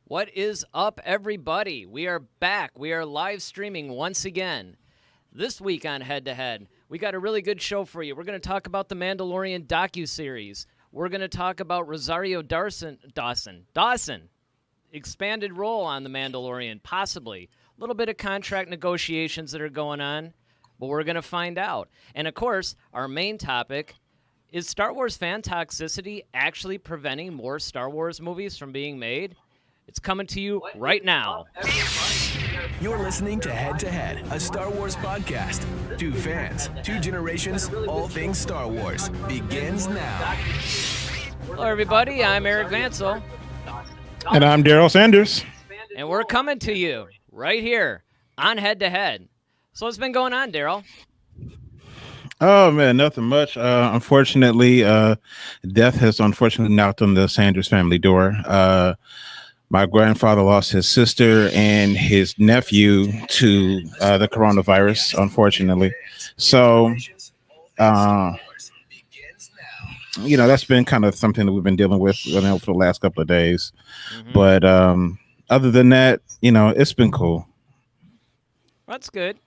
What is up, everybody? We are back. We are live streaming once again. This week on Head to Head, we got a really good show for you. We're going to talk about the Mandalorian docuseries. We're going to talk about Rosario Dawson, expanded role on the Mandalorian, possibly. A little bit of contract negotiations that are going on, but we're going to find out. And of course, our main topic is Star Wars fan toxicity actually preventing more Star Wars movies from being made? It's coming to you right now. You're listening to Head, a Star Wars podcast. Two fans, two generations, all things Star Wars. Begins now. Hello, everybody. I'm Eric Vansel. And I'm Daryl Sanders. And we're coming to you right here on Head to Head. So what's been going on, Daryl? Oh, man, nothing much. Unfortunately, death has unfortunately knocked on the Sanders family door. My grandfather lost his sister and his nephew to the coronavirus, unfortunately. So, that's been kind of something that we've been dealing with for the last couple of days. Mm-hmm. But other than that, it's been cool. That's good.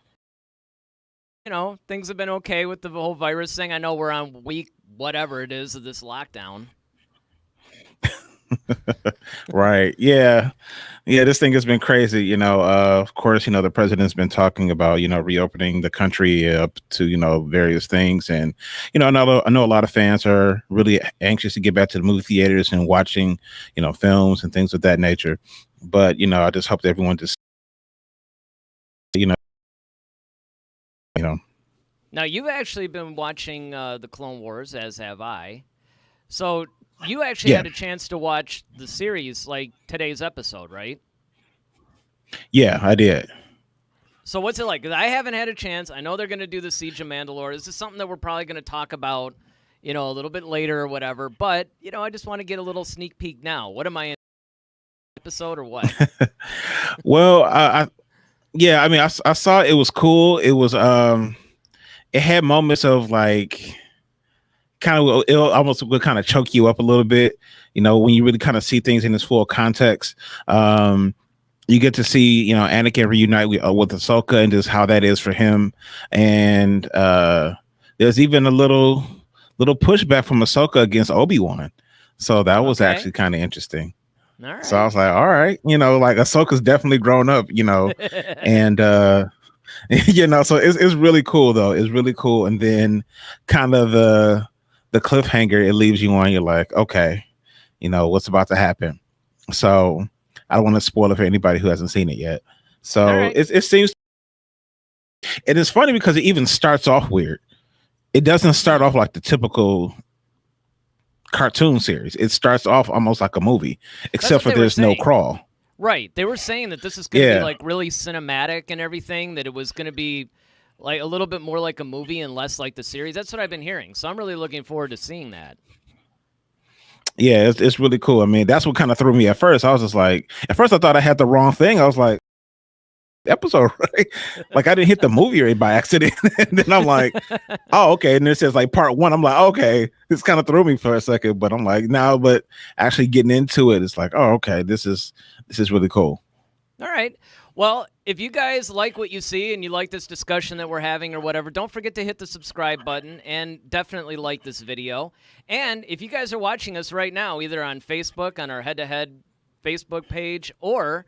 Things have been okay with the whole virus thing. I know we're on week whatever it is of this lockdown. Right. Yeah. This thing has been crazy. Of course, the president's been talking about, reopening the country up to, various things. And, I know a lot of fans are really anxious to get back to the movie theaters and watching, films and things of that nature. But, I just hope that everyone just, Now, you've actually been watching the Clone Wars, as have I. So you actually had a chance to watch the series, like today's episode, right? Yeah, I did. So what's it like? 'Cause I haven't had a chance. I know they're going to do the Siege of Mandalore. This is something that we're probably going to talk about, a little bit later or whatever. But, I just want to get a little sneak peek now. What am I in episode or what? Well, I saw it was cool. It was it had moments of like it almost would kind of choke you up a little bit, when you really kind of see things in its full context. You get to see, Anakin reunite with Ahsoka and just how that is for him. And there's even a little pushback from Ahsoka against Obi-Wan. So that was actually kind of interesting. All right. So I was like, all right, like Ahsoka's definitely grown up, and so it's really cool though. It's really cool. And then kind of the cliffhanger it leaves you on, you're like, okay, what's about to happen. So I don't want to spoil it for anybody who hasn't seen it yet. So it seems, and it's funny because it even starts off weird. It doesn't start off like the typical cartoon series. It starts off almost like a movie, except for there's no crawl. Right. They were saying that this is going to be like really cinematic and everything, that it was going to be like a little bit more like a movie and less like the series. That's what I've been hearing. So I'm really looking forward to seeing that. Yeah, it's really cool. I mean, that's what kind of threw me at first. I was just like, at first I thought I had the wrong thing. I was like, episode, right? Like I didn't hit the movie right by accident. And then I'm like, oh, okay. And it says like part 1. I'm like, okay. This kind of threw me for a second, but I'm like, no, but actually getting into it, it's like, oh, okay, this is really cool. All right. Well, if you guys like what you see and you like this discussion that we're having or whatever, don't forget to hit the subscribe button and definitely like this video. And if you guys are watching us right now, either on Facebook, on our head-to-head Facebook page, or,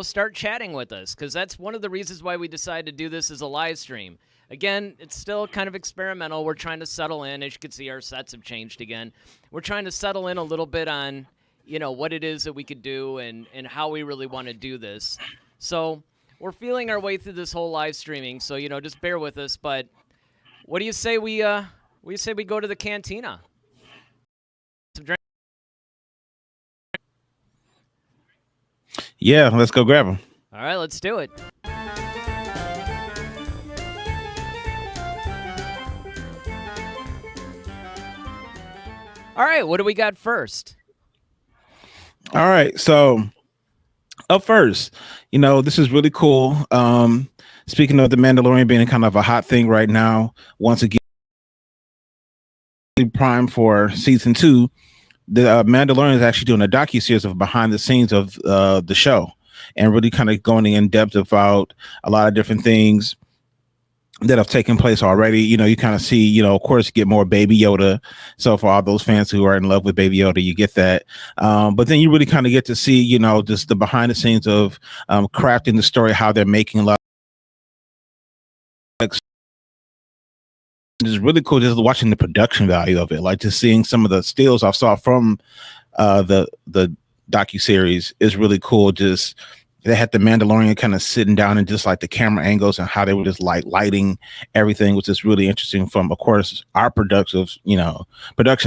start chatting with us, because that's one of the reasons why we decided to do this as a live stream. Again, it's still kind of experimental. We're trying to settle in. As you can see, our sets have changed again. We're trying to settle in a little bit on what it is that we could do and how we really want to do this. So we're feeling our way through this whole live streaming. So, just bear with us. But what do you say we go to the Cantina? Some drink. Yeah, let's go grab them. All right, let's do it. All right, what do we got first? All right, so up first, this is really cool. Speaking of the Mandalorian being kind of a hot thing right now, once again, prime for season 2. the Mandalorian is actually doing a docu-series of behind the scenes of the show, and really kind of going in depth about a lot of different things that have taken place already. You kind of see, of course, you get more Baby Yoda. So for all those fans who are in love with Baby Yoda, you get that. But then you really kind of get to see, just the behind the scenes of crafting the story, how they're making a lot. It's really cool just watching the production value of it, like just seeing some of the stills I saw from the docu series is really cool. Just they had the Mandalorian kind of sitting down and just like the camera angles and how they were just like lighting everything, which is really interesting from, of course, our production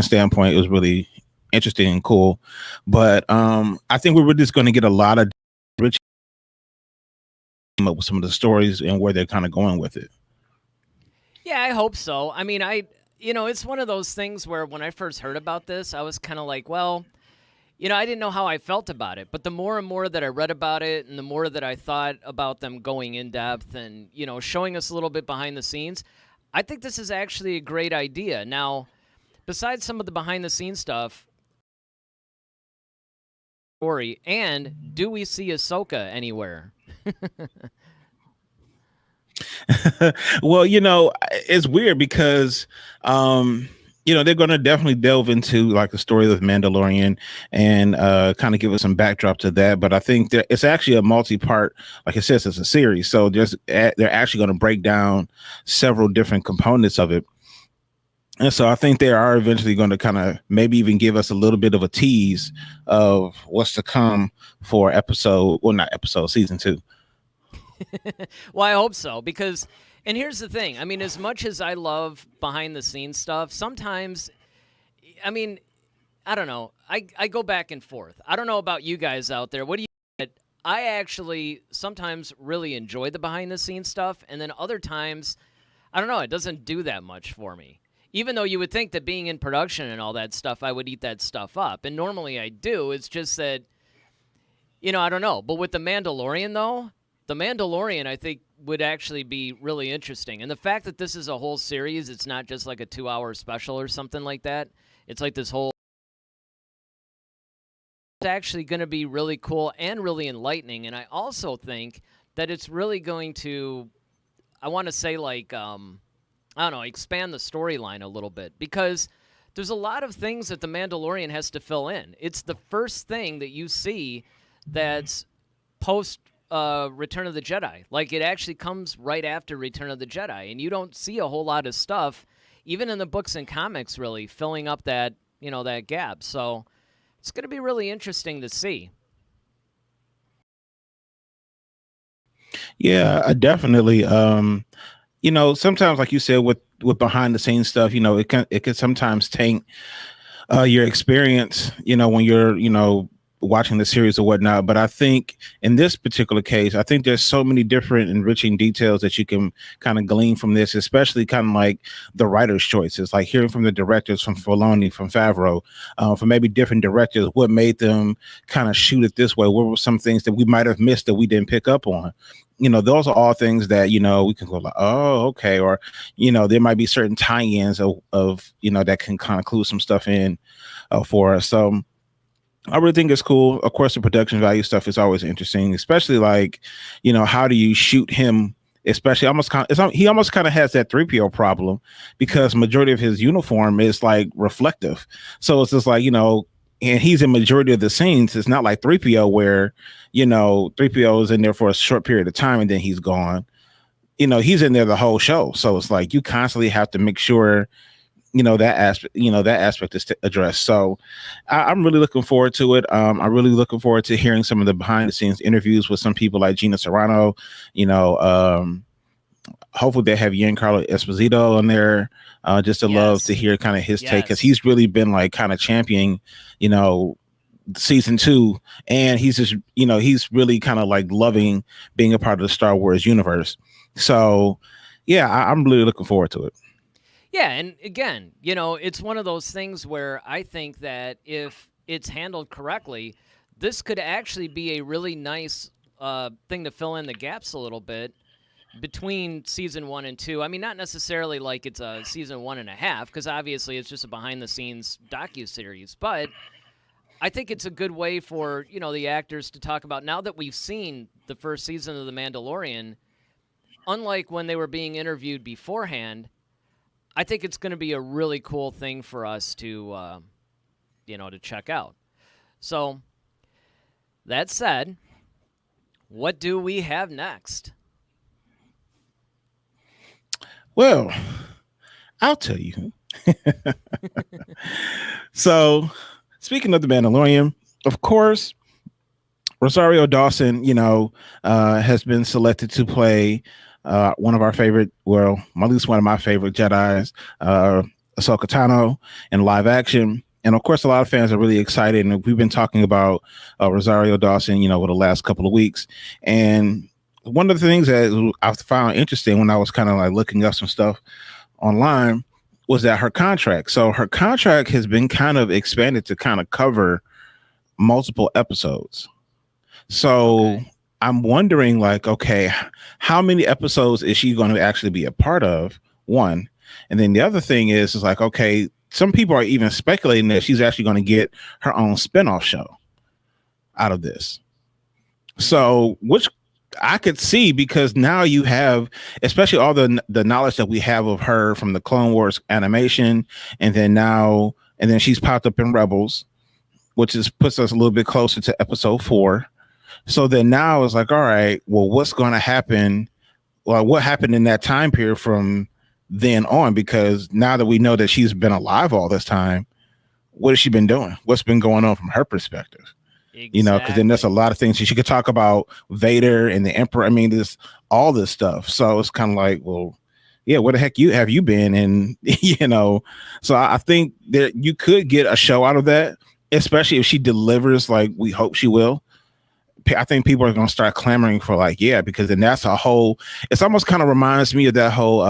standpoint. It was really interesting and cool. But I think we were just going to get a lot of rich with some of the stories and where they're kind of going with it. Yeah, I hope so. I mean, it's one of those things where when I first heard about this, I was kind of like, well, I didn't know how I felt about it. But the more and more that I read about it and the more that I thought about them going in depth and, showing us a little bit behind the scenes, I think this is actually a great idea. Now, besides some of the behind the scenes stuff, story, and do we see Ahsoka anywhere? Well, it's weird because they're going to definitely delve into like the story of the Mandalorian and kind of give us some backdrop to that. But I think that it's actually a multi-part, like it says, it's a series. So they're actually going to break down several different components of it. And so I think they are eventually going to kind of maybe even give us a little bit of a tease of what's to come for season 2. Well, I hope so, because, and here's the thing. I mean, as much as I love behind the scenes stuff, sometimes, I mean, I don't know. I go back and forth. I don't know about you guys out there. What do you? I actually sometimes really enjoy the behind the scenes stuff, and then other times, I don't know. It doesn't do that much for me. Even though you would think that being in production and all that stuff, I would eat that stuff up, and normally I do. It's just that, I don't know. But with the Mandalorian, though. The Mandalorian, I think, would actually be really interesting. And the fact that this is a whole series, it's not just like a 2-hour special or something like that. It's like this whole... It's actually going to be really cool and really enlightening. And I also think that it's really going to, I want to say like, I don't know, expand the storyline a little bit. Because there's a lot of things that the Mandalorian has to fill in. It's the first thing that you see that's post... Return of the Jedi. Like, it actually comes right after Return of the Jedi, and you don't see a whole lot of stuff, even in the books and comics, really, filling up that, that gap. So it's going to be really interesting to see. Yeah, definitely. Sometimes, like you said, with behind the scenes stuff, it can sometimes taint your experience, when you're, watching the series or whatnot. But I think in this particular case, I think there's so many different enriching details that you can kind of glean from this, especially kind of like the writer's choices, like hearing from the directors, from Filoni, from Favreau, from maybe different directors, what made them kind of shoot it this way? What were some things that we might have missed that we didn't pick up on? Those are all things that, we can go like, oh, okay. Or, there might be certain tie-ins of that can kind of clue some stuff in for us. So I really think it's cool. Of course, the production value stuff is always interesting, especially like, how do you shoot him? Especially he almost kind of has that 3PO problem because majority of his uniform is like reflective. So it's just like, and he's in majority of the scenes. It's not like 3PO where, 3PO is in there for a short period of time and then he's gone. He's in there the whole show. So it's like you constantly have to make sure that aspect is addressed. So I'm really looking forward to it. I'm really looking forward to hearing some of the behind the scenes interviews with some people like Gina Serrano. Hopefully they have Giancarlo Esposito on there, just to love to hear kind of his take, because he's really been like kind of championing, season 2, and he's just he's really kind of like loving being a part of the Star Wars universe. So yeah, I'm really looking forward to it. Yeah, and again, it's one of those things where I think that if it's handled correctly, this could actually be a really nice thing to fill in the gaps a little bit between season 1 and 2. I mean, not necessarily like it's a season 1.5, because obviously it's just a behind-the-scenes docuseries, but I think it's a good way for, the actors to talk about, now that we've seen the first season of The Mandalorian, unlike when they were being interviewed beforehand, I think it's going to be a really cool thing for us to, to check out. So, that said, what do we have next? Well, I'll tell you. So, speaking of The Mandalorian, of course, Rosario Dawson, has been selected to play one of our favorite, at least one of my favorite Jedis, Ahsoka Tano, in live action. And of course, a lot of fans are really excited. And we've been talking about Rosario Dawson, over the last couple of weeks. And one of the things that I found interesting when I was kind of like looking up some stuff online was that her contract. So her contract has been kind of expanded to kind of cover multiple episodes. So I'm wondering, like, okay, how many episodes is she going to actually be a part of? One. And then the other thing is like, okay, some people are even speculating that she's actually going to get her own spinoff show out of this. So, which I could see, because now you have, especially all the knowledge that we have of her from the Clone Wars animation, and then she's popped up in Rebels, which puts us a little bit closer to episode 4. So then now it's like, all right, well, what's going to happen? Well, what happened in that time period from then on? Because now that we know that she's been alive all this time, what has she been doing? What's been going on from her perspective? Exactly. Because then there's a lot of things she could talk about, Vader and the Emperor. I mean, all this stuff. So it's kind of like, well, yeah, where the heck have you been? And, so I think that you could get a show out of that, especially if she delivers like we hope she will. I think people are going to start clamoring for because then that's it's almost kind of reminds me of that whole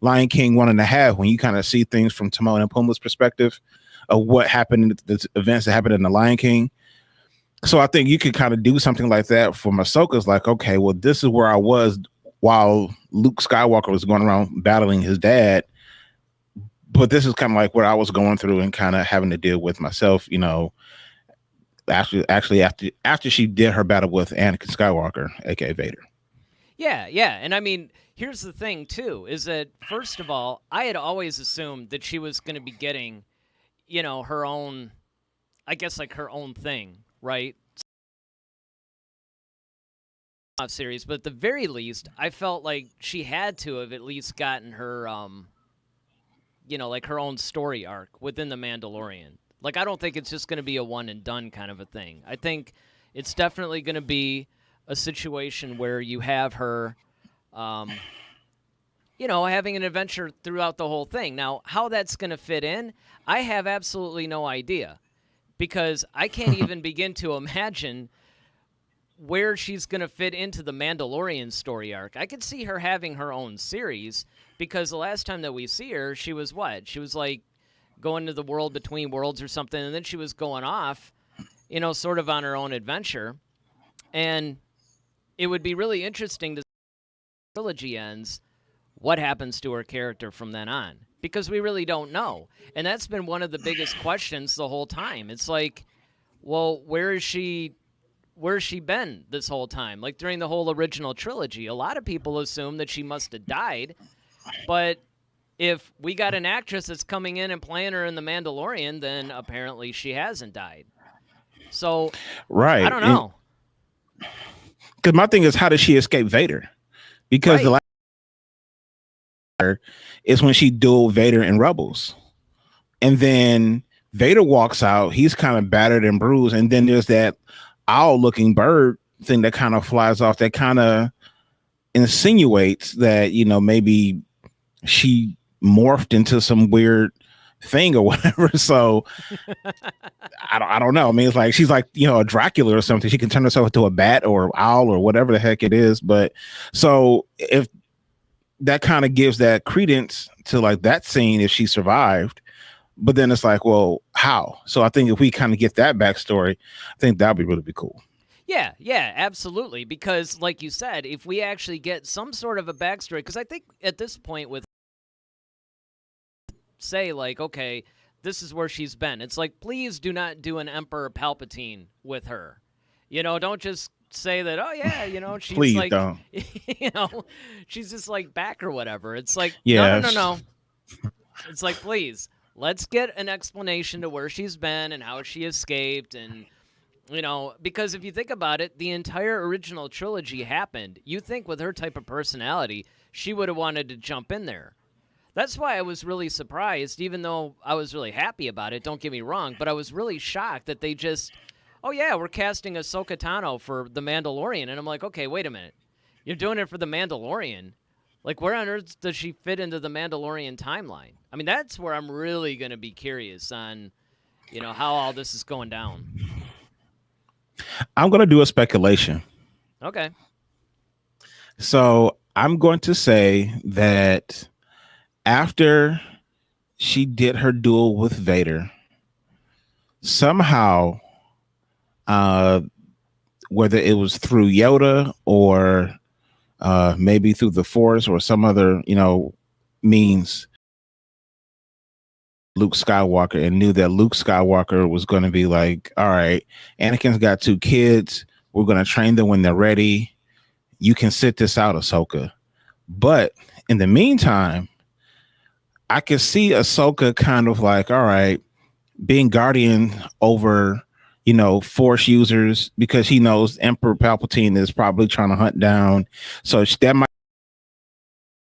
Lion King 1.5, when you kind of see things from Timon and Pumbaa's perspective of what happened, the events that happened in the Lion King. So I think you could kind of do something like that for Ahsoka's, like, okay, well, this is where I was while Luke Skywalker was going around battling his dad. But this is kind of like what I was going through and kind of having to deal with myself, after she did her battle with Anakin Skywalker, aka Vader. Yeah. And I mean, here's the thing too, is that first of all, I had always assumed that she was going to be getting, her own, I guess, like her own thing, right? Series, but at the very least, I felt like she had to have at least gotten her, like her own story arc within The Mandalorian. Like, I don't think it's just going to be a one and done kind of a thing. I think it's definitely going to be a situation where you have her, having an adventure throughout the whole thing. Now, how that's going to fit in, I have absolutely no idea, because I can't even begin to imagine where she's going to fit into the Mandalorian story arc. I could see her having her own series, because the last time that we see her, she was what? She was like going to the world between worlds or something, and then she was going off, sort of on her own adventure. And it would be really interesting to see how the trilogy ends, what happens to her character from then on, because we really don't know. And that's been one of the biggest questions the whole time. It's like, well, where's she been this whole time? Like, during the whole original trilogy, a lot of people assume that she must have died, but if we got an actress that's coming in and playing her in The Mandalorian, then apparently she hasn't died. So, right. I don't know. Because my thing is, how does she escape Vader? Because the last is when she dueled Vader in Rebels. And then Vader walks out. He's kind of battered and bruised. And then there's that owl-looking bird thing that kind of flies off that kind of insinuates that, maybe she morphed into some weird thing or whatever. So I don't know. I mean, it's like she's like, a Dracula or something. She can turn herself into a bat or owl or whatever the heck it is. But so if that kind of gives that credence to like that scene, if she survived, but then it's like, well, how? So I think if we kind of get that backstory, I think that'd be really cool. Yeah, absolutely. Because, like you said, if we actually get some sort of a backstory, because I think at this point, with say, like, okay, this is where she's been, it's like, please do not do an Emperor Palpatine with her. Don't just say that, oh, yeah, she's Please like, don't. she's just like back or whatever. It's like, no, no, Yeah. no, no. It's like, please, let's get an explanation to where she's been and how she escaped. And because if you think about it, the entire original trilogy happened. You think with her type of personality, she would have wanted to jump in there. That's why I was really surprised, even though I was really happy about it, don't get me wrong, but I was really shocked that they just, oh yeah, we're casting Ahsoka Tano for The Mandalorian. And I'm like, okay, wait a minute. You're doing it for The Mandalorian. Like, where on earth does she fit into the Mandalorian timeline? I mean, that's where I'm really going to be curious on, how all this is going down. I'm going to do a speculation. Okay. So I'm going to say that after she did her duel with Vader, somehow, whether it was through Yoda or maybe through the Force or some other, means, Luke Skywalker, and knew that Luke Skywalker was going to be like, all right, Anakin's got 2 kids. We're going to train them when they're ready. You can sit this out, Ahsoka. But in the meantime, I can see Ahsoka kind of like, all right, being guardian over, Force users, because he knows Emperor Palpatine is probably trying to hunt down. So that might,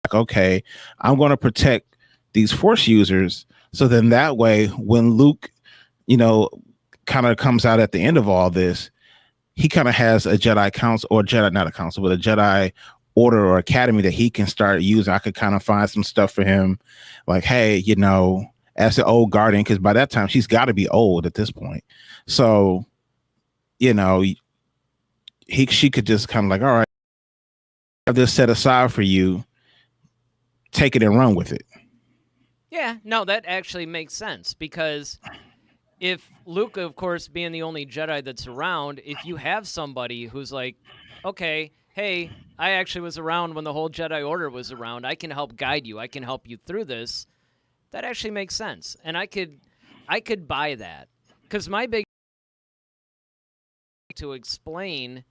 like, okay, I'm going to protect these Force users. So then that way, when Luke, kind of comes out at the end of all this, he kind of has a Jedi council, or Jedi, not a council, but a Jedi order or academy that he can start using. I could kind of find some stuff for him. Like, hey, as the old guardian, because by that time she's got to be old at this point. So, she could just kind of like, all right, I have this set aside for you. Take it and run with it. Yeah, no, that actually makes sense, because if Luke, of course, being the only Jedi that's around, if you have somebody who's like, okay, hey, I actually was around when the whole Jedi Order was around, I can help guide you, I can help you through this, that actually makes sense. And I could buy that, because my big to explain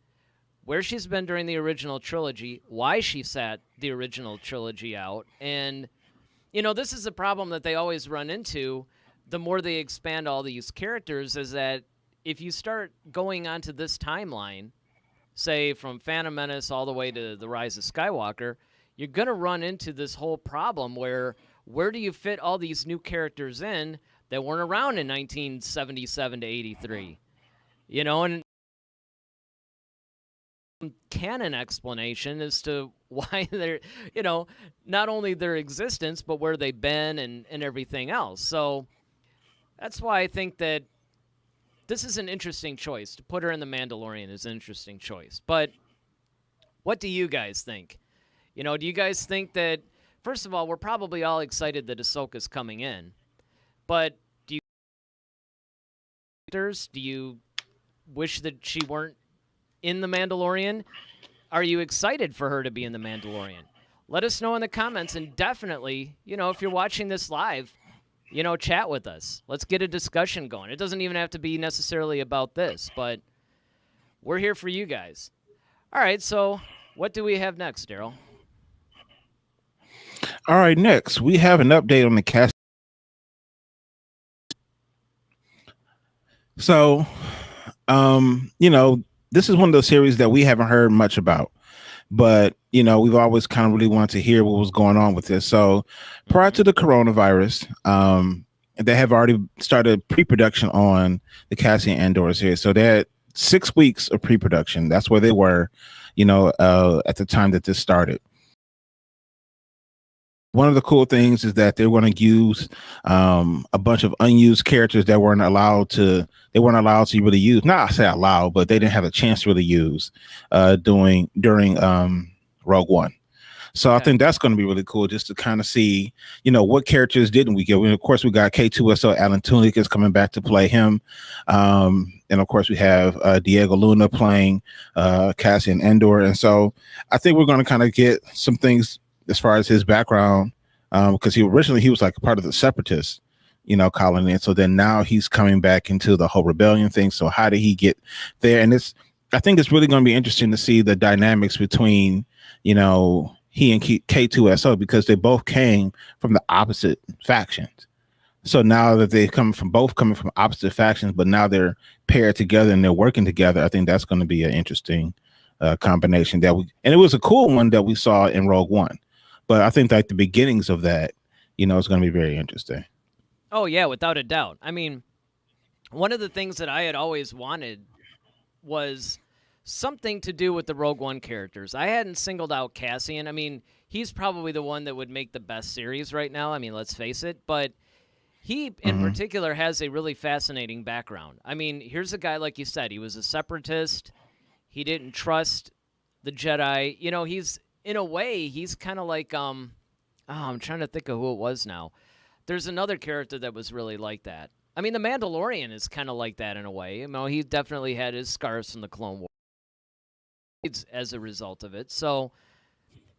where she's been during the original trilogy, why she sat the original trilogy out, and this is a problem that they always run into. The more they expand all these characters, is that if you start going onto this timeline, say from Phantom Menace all the way to The Rise of Skywalker, you're going to run into this whole problem where do you fit all these new characters in that weren't around in 1977 to 83? And canon explanation as to why they're, not only their existence, but where they've been and everything else. So that's why I think that this is an interesting choice. To put her in The Mandalorian is an interesting choice. But what do you guys think? Do you guys think that, first of all, we're probably all excited that Ahsoka's coming in, but do you wish that she weren't in The Mandalorian? Are you excited for her to be in The Mandalorian? Let us know in the comments, and definitely, if you're watching this live, chat with us. Let's get a discussion going. It doesn't even have to be necessarily about this, but we're here for you guys. All right, so what do we have next, Daryl? All right, next, we have an update on the cast. So, this is one of those series that we haven't heard much about, but we've always kind of really wanted to hear what was going on with this. So prior to the coronavirus, they have already started pre-production on the Cassian Andor series. So they had 6 weeks of pre-production. That's where they were, at the time that this started. One of the cool things is that they're going to use a bunch of unused characters that weren't allowed to really use. Not say allowed, but they didn't have a chance to really use during Rogue One. So I Okay. think that's going to be really cool just to kind of see, what characters didn't we get? Of course, we got K2SO, Alan Tudyk is coming back to play him. And of course, we have Diego Luna playing Cassian Andor. And so I think we're going to kind of get some things as far as his background, because he was like a part of the Separatists, colony. And so then now he's coming back into the whole rebellion thing. So how did he get there? And I think it's really going to be interesting to see the dynamics between, he and K2SO, because they both came from the opposite factions. So now that they coming from opposite factions, but now they're paired together and they're working together, I think that's going to be an interesting combination and it was a cool one that we saw in Rogue One. But I think like the beginnings of that, is going to be very interesting. Oh, yeah, without a doubt. I mean, one of the things that I had always wanted was something to do with the Rogue One characters. I hadn't singled out Cassian. I mean, he's probably the one that would make the best series right now. I mean, let's face it. But he, in particular, has a really fascinating background. I mean, here's a guy, like you said, he was a separatist. He didn't trust the Jedi. He's, in a way, he's kind of like, I'm trying to think of who it was now. There's another character that was really like that. I mean, the Mandalorian is kind of like that in a way. He definitely had his scars from the Clone Wars as a result of it. So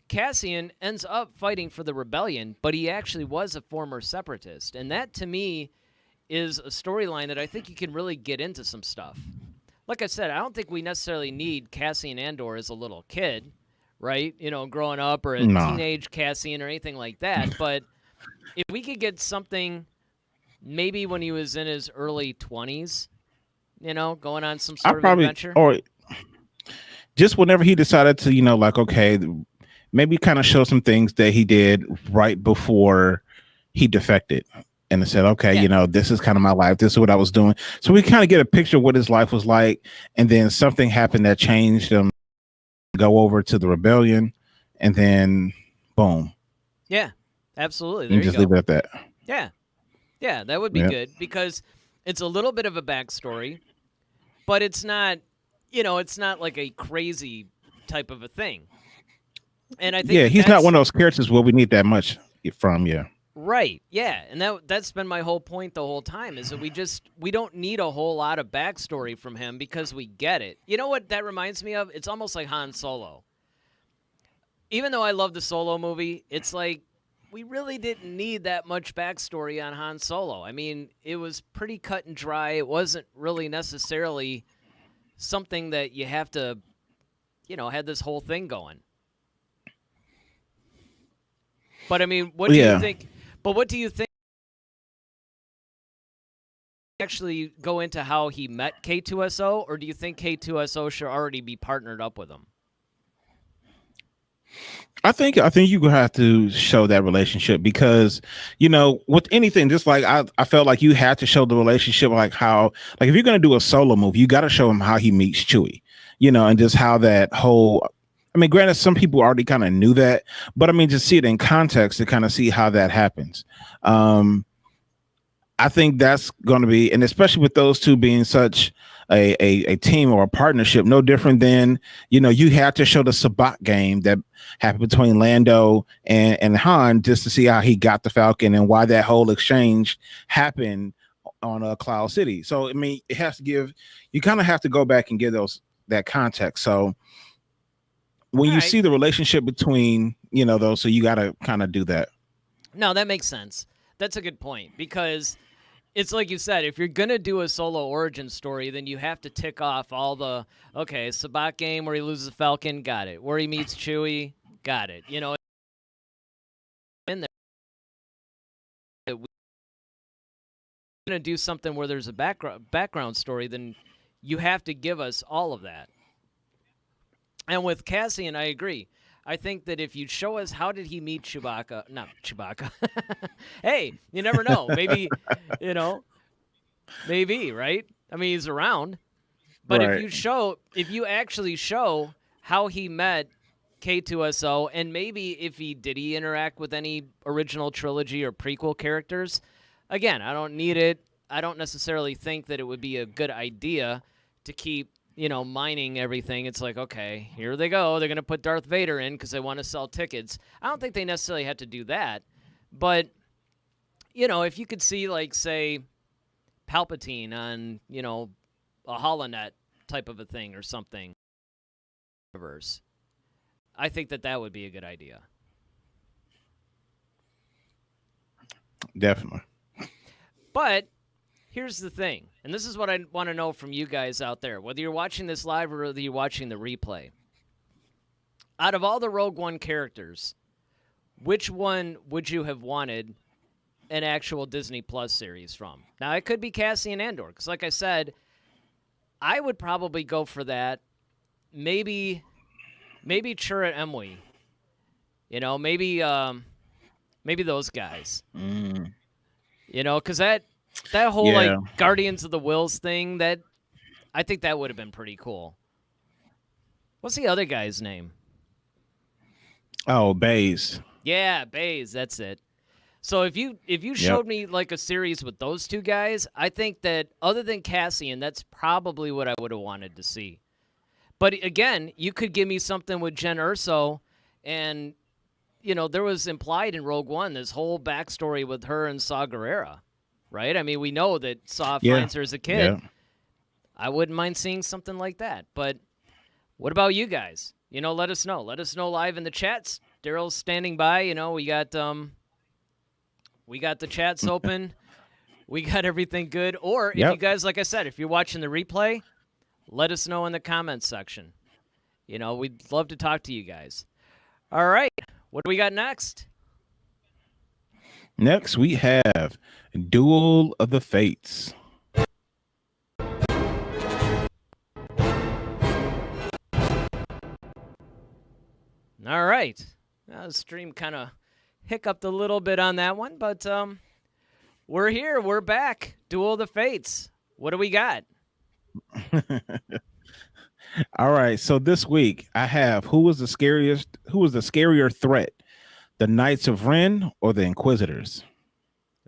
Cassian ends up fighting for the rebellion, but he actually was a former separatist. And that, to me, is a storyline that I think you can really get into some stuff. Like I said, I don't think we necessarily need Cassian Andor as a little kid, right? Growing up, or a teenage Cassian or anything like that. But if we could get something maybe when he was in his early 20s, going on some sort of adventure. Or just whenever he decided to, okay, maybe kind of show some things that he did right before he defected. And said, okay, this is kind of my life. This is what I was doing. So we kind of get a picture of what his life was like. And then something happened that changed him, go over to the rebellion, and then boom. Yeah, absolutely. There you just leave it at that. Yeah. Yeah, that would be good, because it's a little bit of a backstory, but it's not, it's not like a crazy type of a thing. And I think he's not one of those characters where we need that much from. Yeah. Right. Yeah. And that's been my whole point the whole time, is that we don't need a whole lot of backstory from him, because we get it. You know what that reminds me of? It's almost like Han Solo. Even though I love the Solo movie, it's like we really didn't need that much backstory on Han Solo. I mean, it was pretty cut and dry. It wasn't really necessarily something that you have to, had this whole thing going. But I mean, what do you think? But what do you think? Actually go into how he met K2SO, or do you think K2SO should already be partnered up with him? I think you have to show that relationship, because with anything, just like I felt like you had to show the relationship, like how, like if you're going to do a solo movie, you got to show him how he meets Chewie, and just how that whole, I mean, granted, some people already kind of knew that, but I mean, just see it in context to kind of see how that happens. I think that's going to be, and especially with those two being such a team or a partnership, no different than, you had to show the Sabacc game that happened between Lando and Han, just to see how he got the Falcon and why that whole exchange happened on Cloud City. So, I mean, it has to you kind of have to go back and give that context. So when you see the relationship between, those, so you got to kind of do that. No, that makes sense. That's a good point, because it's like you said, if you're going to do a solo origin story, then you have to tick off all the, Sabacc game where he loses the Falcon, got it. Where he meets Chewie, got it. In there. We're going to do something where there's a background story, then you have to give us all of that. And with Cassian, I agree. I think that if you show us how did he meet Chewbacca, not Chewbacca. Hey, you never know. Maybe, maybe, right? I mean, he's around. But right. if you actually show how he met K2SO, and maybe if he interact with any original trilogy or prequel characters, again, I don't need it. I don't necessarily think that it would be a good idea to keep, mining everything. It's like, okay, here they go. They're going to put Darth Vader in because they want to sell tickets. I don't think they necessarily have to do that. But, if you could see, like, say, Palpatine on, a holonet type of a thing or something, I think that would be a good idea. Definitely. But here's the thing, and this is what I want to know from you guys out there, whether you're watching this live or whether you're watching the replay. Out of all the Rogue One characters, which one would you have wanted an actual Disney Plus series from? Now, it could be Cassian Andor, because like I said, I would probably go for that. Maybe Chirrut Îmwe. Maybe those guys. Because that whole like Guardians of the Wills thing, that I think that would have been pretty cool. What's the other guy's name? Oh, Baze. Yeah, Baze, that's it. So if you showed me like a series with those two guys, I think that other than Cassian, that's probably what I would have wanted to see. But again, you could give me something with Jen Erso, and there was implied in Rogue One this whole backstory with her and Saw Gerrera, right? I mean, we know that Saw finds her as a kid. Yeah. I wouldn't mind seeing something like that. But what about you guys? Let us know. Let us know live in the chats. Daryl's standing by. We got the chats open. We got everything good. Or if you guys, like I said, if you're watching the replay, let us know in the comments section. We'd love to talk to you guys. All right. What do we got next? Next, we have Duel of the Fates. All right. The stream kind of hiccuped a little bit on that one, but we're here. We're back. Duel of the Fates. What do we got? All right. So this week I have who was the scarier threat? The Knights of Ren or the Inquisitors?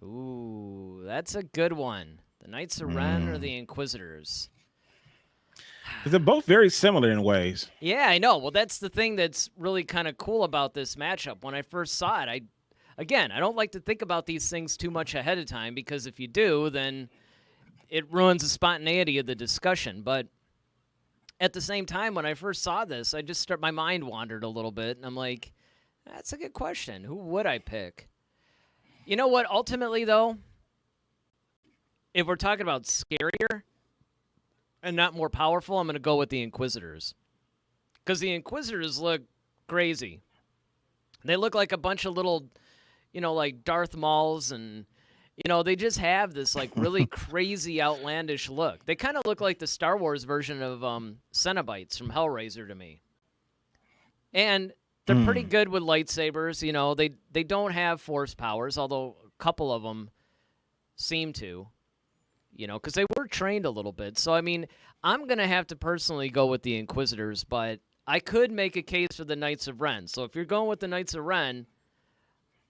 Ooh, that's a good one. The Knights of Ren or the Inquisitors? They're both very similar in ways. Yeah, I know. Well, that's the thing that's really kind of cool about this matchup. When I first saw it, I don't like to think about these things too much ahead of time, because if you do, then it ruins the spontaneity of the discussion. But at the same time, when I first saw this, my mind wandered a little bit, and I'm like, that's a good question. Who would I pick? You know what? Ultimately, though, if we're talking about scarier and not more powerful, I'm going to go with the Inquisitors. Because the Inquisitors look crazy. They look like a bunch of little, like Darth Mauls, and, they just have this, like, really crazy, outlandish look. They kind of look like the Star Wars version of Cenobites from Hellraiser to me. And they're pretty good with lightsabers. They don't have force powers, although a couple of them seem to. Because they were trained a little bit. So, I mean, I'm going to have to personally go with the Inquisitors, but I could make a case for the Knights of Ren. So if you're going with the Knights of Ren,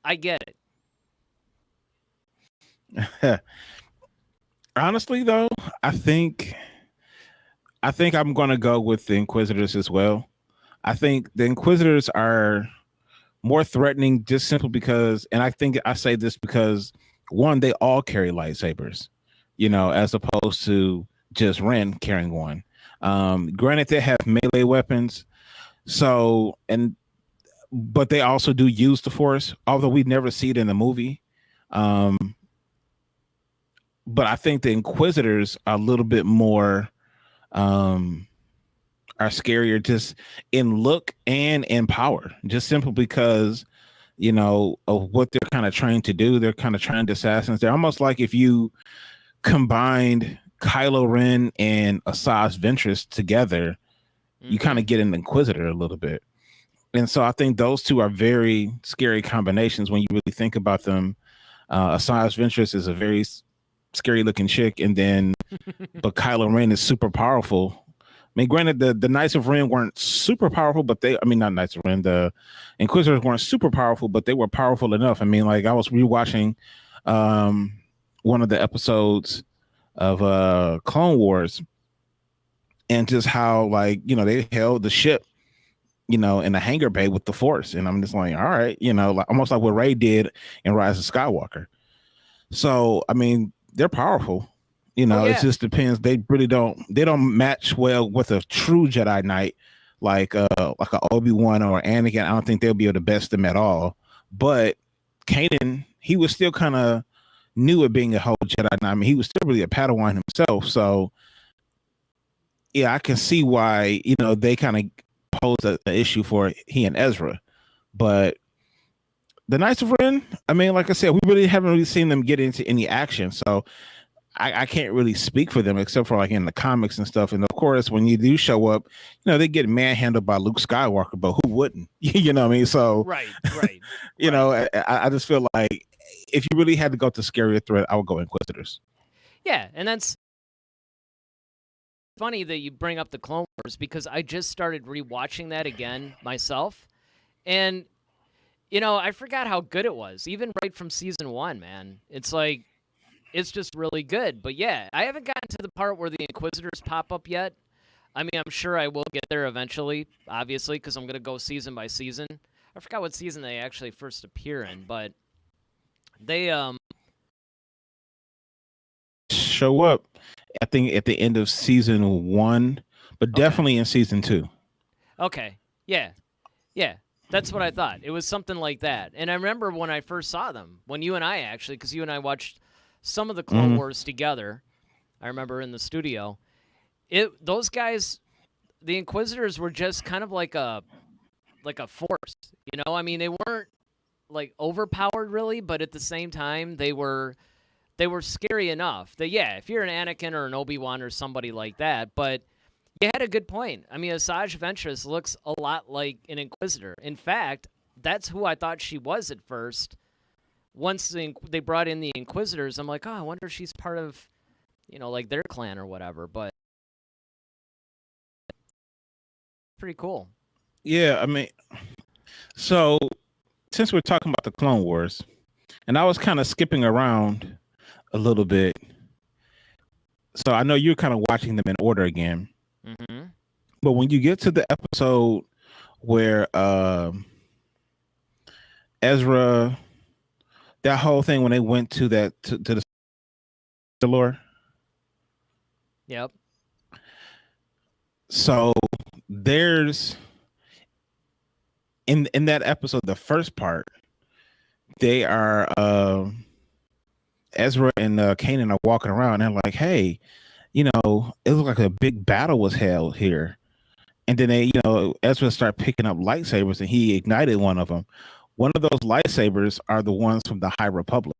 I get it. Honestly, though, I think I'm going to go with the Inquisitors as well. I think the Inquisitors are more threatening just simply because, and I think I say this because, one, they all carry lightsabers. As opposed to just Ren carrying one. Granted, they have melee weapons, but they also do use the Force, although we never see it in the movie. But I think the Inquisitors are a little bit more, are scarier just in look and in power, just simply because, of what they're kind of trained to do. They're kind of trained assassins. They're almost like if you combined Kylo Ren and Asajj Ventress together, you kind of get an Inquisitor a little bit. And so I think those two are very scary combinations when you really think about them. Asajj Ventress is a very scary looking chick, but Kylo Ren is super powerful. I mean, granted, the Knights of Ren weren't super powerful, but not Knights of Ren, the Inquisitors weren't super powerful, but they were powerful enough. I mean, like, I was rewatching one of the episodes of Clone Wars, and just how, like, they held the ship, in the hangar bay with the Force. And I'm just like, all right, like, almost like what Rey did in Rise of Skywalker. So, I mean, they're powerful. Oh, It yeah. just depends. They don't match well with a true Jedi Knight, like a Obi-Wan or Anakin. I don't think they'll be able to best them at all. But Kanan, he was still kind of new at being a whole Jedi Knight. I mean, he was still really a Padawan himself. So yeah, I can see why, they kind of pose an issue for he and Ezra. But the Knights of Ren, I mean, like I said, we really haven't really seen them get into any action. So I can't really speak for them except for like in the comics and stuff. And of course, when you do show up, they get manhandled by Luke Skywalker, but who wouldn't? You know what I mean? So, Right. I just feel like if you really had to go to scarier threat, I would go Inquisitors. Yeah, and that's funny that you bring up the Clone Wars because I just started rewatching that again myself. And, I forgot how good it was, even right from season 1, man. It's like, it's just really good. But yeah, I haven't gotten to the part where the Inquisitors pop up yet. I mean, I'm sure I will get there eventually, obviously, because I'm going to go season by season. I forgot what season they actually first appear in, but they, show up, I think, at the end of season 1, but definitely in season 2. Okay. Yeah. That's what I thought. It was something like that. And I remember when I first saw them, when you and I actually, because you and I watched some of the Clone Wars together. I remember in the studio. Those guys, the Inquisitors, were just kind of like a force. I mean, they weren't like overpowered really, but at the same time, they were scary enough that, yeah, if you're an Anakin or an Obi-Wan or somebody like that, but you had a good point. I mean, Asajj Ventress looks a lot like an Inquisitor. In fact, that's who I thought she was at first. Once they brought in the Inquisitors, I'm like, oh, I wonder if she's part of, like their clan or whatever, but pretty cool. Yeah, I mean, so since we're talking about the Clone Wars, and I was kind of skipping around a little bit, so I know you're kind of watching them in order again. Mm-hmm. But when you get to the episode where Ezra, that whole thing when they went to that to the Mandalore. Yep. So there's in that episode, the first part, they are Ezra and Kanan are walking around and they're like, hey, it looked like a big battle was held here. And then they, Ezra started picking up lightsabers and he ignited one of them. One of those lightsabers are the ones from the High Republic.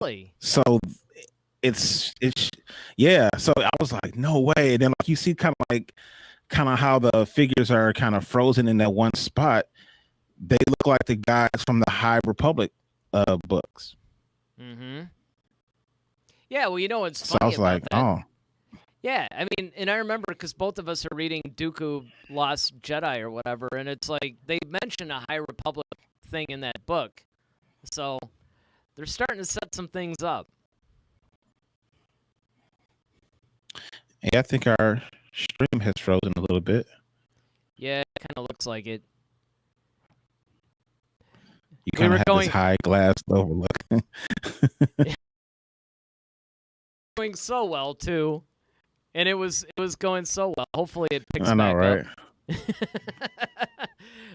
Really? So it's yeah. So I was like, no way. And then like you see kind of how the figures are kind of frozen in that one spot. They look like the guys from the High Republic books. Mm-hmm. Yeah, well, it's funny. So I was like, that. oh. Yeah, I mean, and I remember because both of us are reading Dooku Lost Jedi or whatever, and it's like they mention a High Republic thing in that book. So they're starting to set some things up. Yeah, I think our stream has frozen a little bit. Yeah, it kind of looks like it. You kind of have this high glass overlook. Going so well too, and it was going so well. Hopefully it picks I know, back right? up.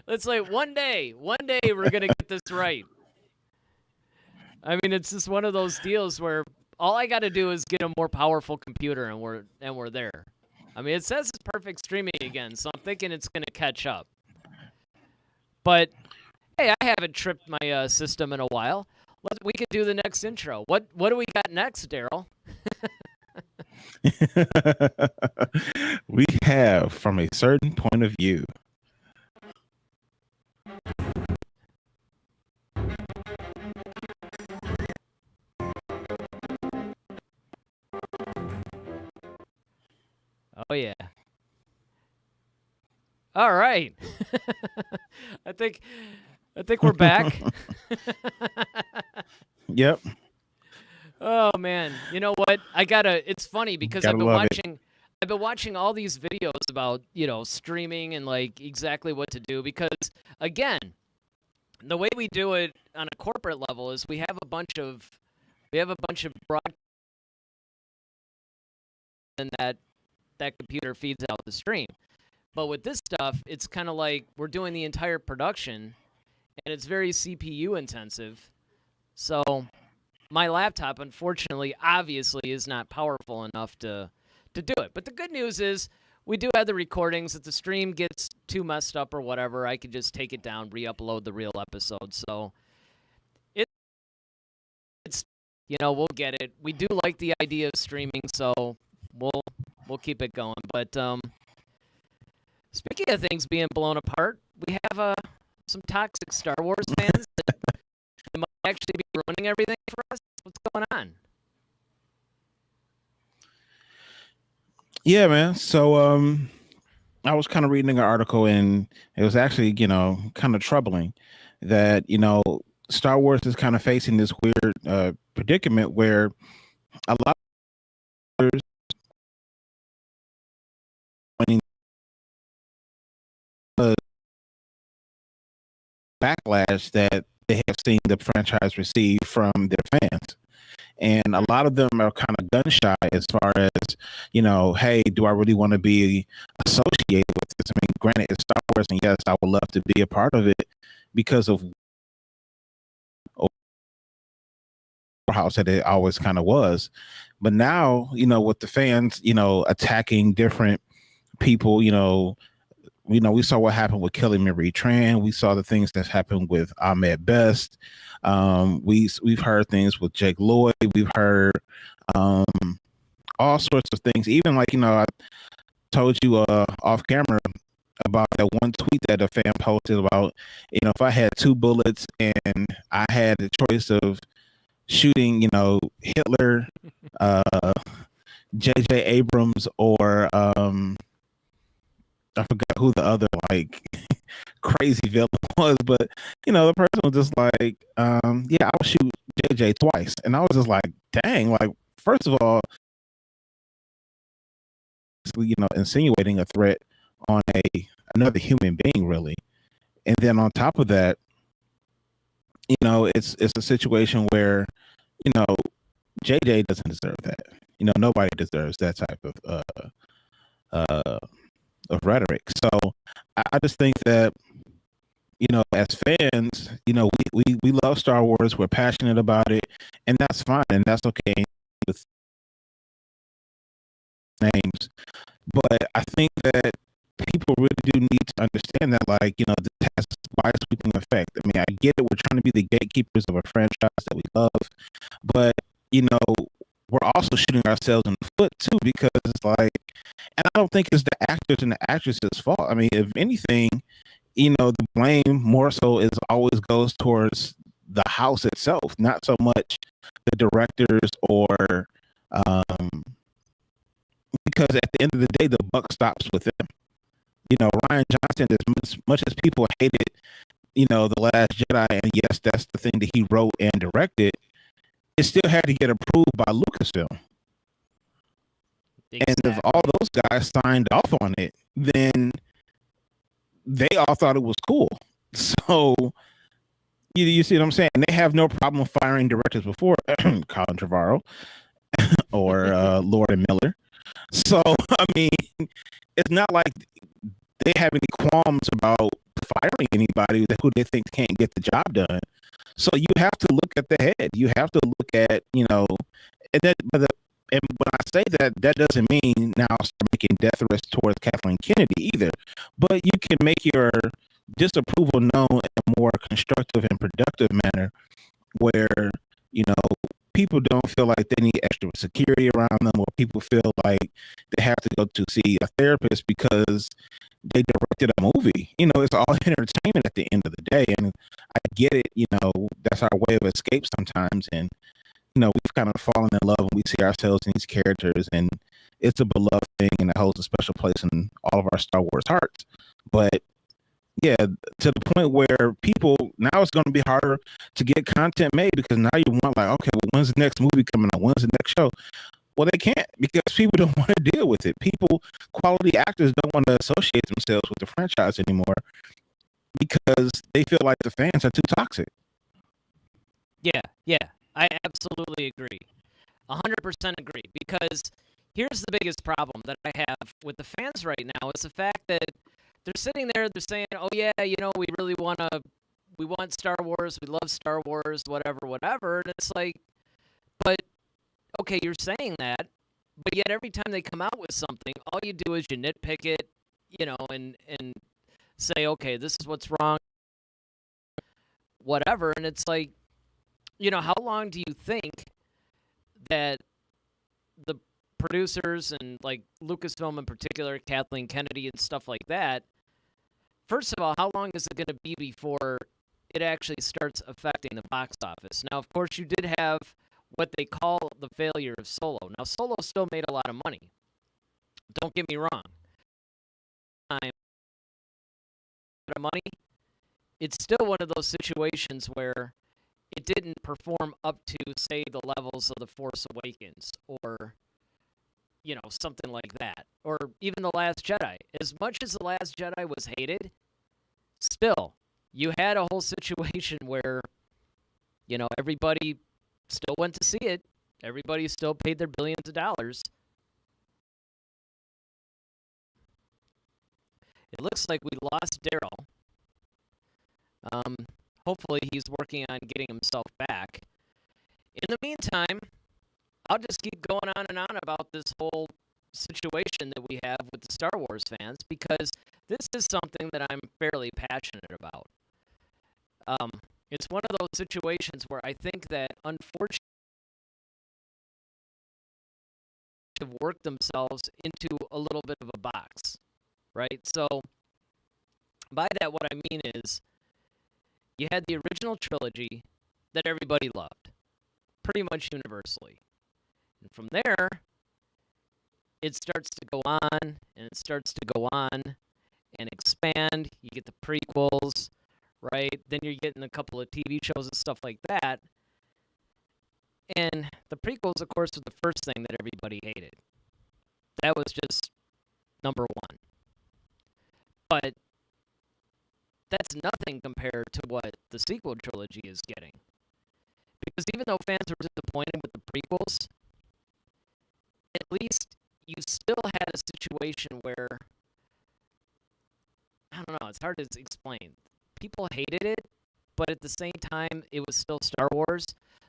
It's like one day we're gonna get this right. I mean, it's just one of those deals where all I got to do is get a more powerful computer, and we're there. I mean, it says it's perfect streaming again, so I'm thinking it's gonna catch up. But hey, I haven't tripped my system in a while. We could do the next intro. What do we got next, Daryl? We have From a Certain Point of View. Oh yeah. All right. I think we're back. Yep. Oh man, you know what? It's funny because I've been watching I've been watching all these videos about, streaming and like exactly what to do because again, the way we do it on a corporate level is we have a bunch of broad and that computer feeds out the stream. But with this stuff, it's kind of like we're doing the entire production and it's very CPU intensive. So my laptop, unfortunately, obviously is not powerful enough to do it. But the good news is we do have the recordings. If the stream gets too messed up or whatever, I can just take it down, re-upload the real episode. So it's we'll get it. We do like the idea of streaming, so we'll keep it going. But speaking of things being blown apart, we have some toxic Star Wars fans that might actually be ruining everything for us. What's going on? Yeah, man. So I was kind of reading an article, and it was actually, kind of troubling that, Star Wars is kind of facing this weird predicament where a lot of backlash that they have seen the franchise receive from their fans. And a lot of them are kind of gun shy as far as, hey, do I really want to be associated with this? I mean, granted, it's Star Wars, and yes, I would love to be a part of it because of house that it always kind of was. But now, with the fans, attacking different people, we saw what happened with Kelly Marie Tran. We saw the things that happened with Ahmed Best. We've heard things with Jake Lloyd. We've heard all sorts of things. Even like, I told you off camera about that one tweet that a fan posted about, if I had 2 bullets and I had the choice of shooting, Hitler, J.J. Abrams, or I forgot who the other like crazy villain was, but the person was just like, yeah, I'll shoot JJ twice. And I was just like, dang, like, first of all, insinuating a threat on another human being, really. And then on top of that, it's a situation where, JJ doesn't deserve that. Nobody deserves that type of rhetoric. So I just think that, as fans, we love Star Wars. We're passionate about it, and that's fine, and that's okay with names. But I think that people really do need to understand that, like, this has wide sweeping effect. I mean, I get it. We're trying to be the gatekeepers of a franchise that we love, but we're also shooting ourselves in the foot too, because it's like, and I don't think it's the actors and the actresses' fault. I mean, if anything, the blame more so is always goes towards the house itself, not so much the directors or because at the end of the day, the buck stops with them. Ryan Johnson, as much as people hated, The Last Jedi, and yes, that's the thing that he wrote and directed, it still had to get approved by Lucasfilm. Exactly. And if all those guys signed off on it, then they all thought it was cool. So you see what I'm saying? They have no problem firing directors before Colin Trevorrow or Lord and Miller. So, I mean, it's not like they have any qualms about firing anybody who they think can't get the job done. So you have to look at the head. You have to look at, and when I say that, that doesn't mean now start making death threats towards Kathleen Kennedy either. But you can make your disapproval known in a more constructive and productive manner where, people don't feel like they need extra security around them, or people feel like they have to go to see a therapist because they directed a movie. It's all entertainment at the end of the day. And I get it, that's our way of escape sometimes. And, we've kind of fallen in love and we see ourselves in these characters, and it's a beloved thing and it holds a special place in all of our Star Wars hearts. But yeah, to the point where people, now it's going to be harder to get content made because now you want like, okay, well, when's the next movie coming out? When's the next show? Well, they can't because people don't want to deal with it. Quality actors don't want to associate themselves with the franchise anymore because they feel like the fans are too toxic. Yeah, I absolutely agree. 100% agree. Because here's the biggest problem that I have with the fans right now is the fact that they're sitting there, they're saying, "Oh yeah, we really we want Star Wars, we love Star Wars, whatever." And it's like, but okay, you're saying that, but yet every time they come out with something, all you do is you nitpick it, and say, "Okay, this is what's wrong," whatever. And it's like, how long do you think that the producers and like Lucasfilm in particular, Kathleen Kennedy and stuff like that, first of all, how long is it going to be before it actually starts affecting the box office? Now, of course, you did have what they call the failure of Solo. Now, Solo still made a lot of money. Don't get me wrong. Money, it's still one of those situations where it didn't perform up to, say, the levels of The Force Awakens or, something like that. Or even The Last Jedi. As much as The Last Jedi was hated, still, you had a whole situation where, everybody still went to see it. Everybody still paid their billions of dollars. It looks like we lost Daryl. Hopefully he's working on getting himself back. In the meantime, I'll just keep going on and on about this whole situation that we have with the Star Wars fans because this is something that I'm fairly passionate about. It's one of those situations where I think that unfortunately have worked themselves into a little bit of a box, right? So by that, what I mean is you had the original trilogy that everybody loved, pretty much universally. And from there, it starts to go on, and it starts to go on and expand. You get the prequels, right? Then you're getting a couple of TV shows and stuff like that. And the prequels, of course, were the first thing that everybody hated. That was just number one. But that's nothing compared to what the sequel trilogy is getting. Because even though fans were disappointed with the prequels, at least you still had a situation where, I don't know, it's hard to explain. People hated it, but at the same time, it was still Star Wars.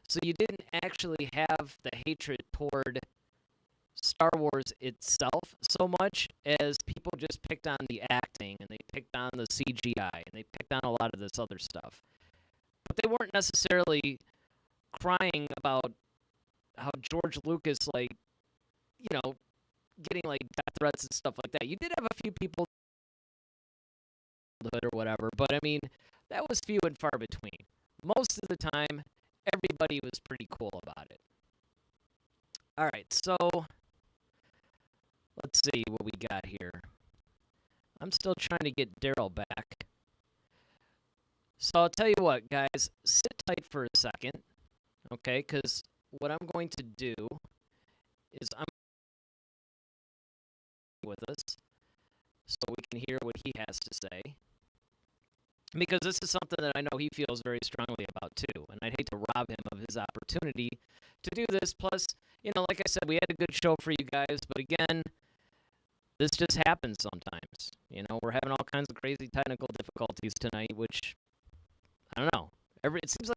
So you didn't actually have the hatred toward Star Wars itself so much as people just picked on the acting and they picked on the CGI and they picked on a lot of this other stuff. But they weren't necessarily crying about how George Lucas, getting death threats and stuff like that. You did have a few people or whatever, but I mean, that was few and far between. Most of the time, everybody was pretty cool about it. All right, so let's see what we got here. I'm still trying to get Daryl back. So I'll tell you what, guys, sit tight for a second, okay? Because what I'm going to do is I'm with us so we can hear what he has to say. Because this is something that I know he feels very strongly about too, and I'd hate to rob him of his opportunity to do this. Plus, like I said, we had a good show for you guys, but again, this just happens sometimes. We're having all kinds of crazy technical difficulties tonight, which, I don't know. It seems like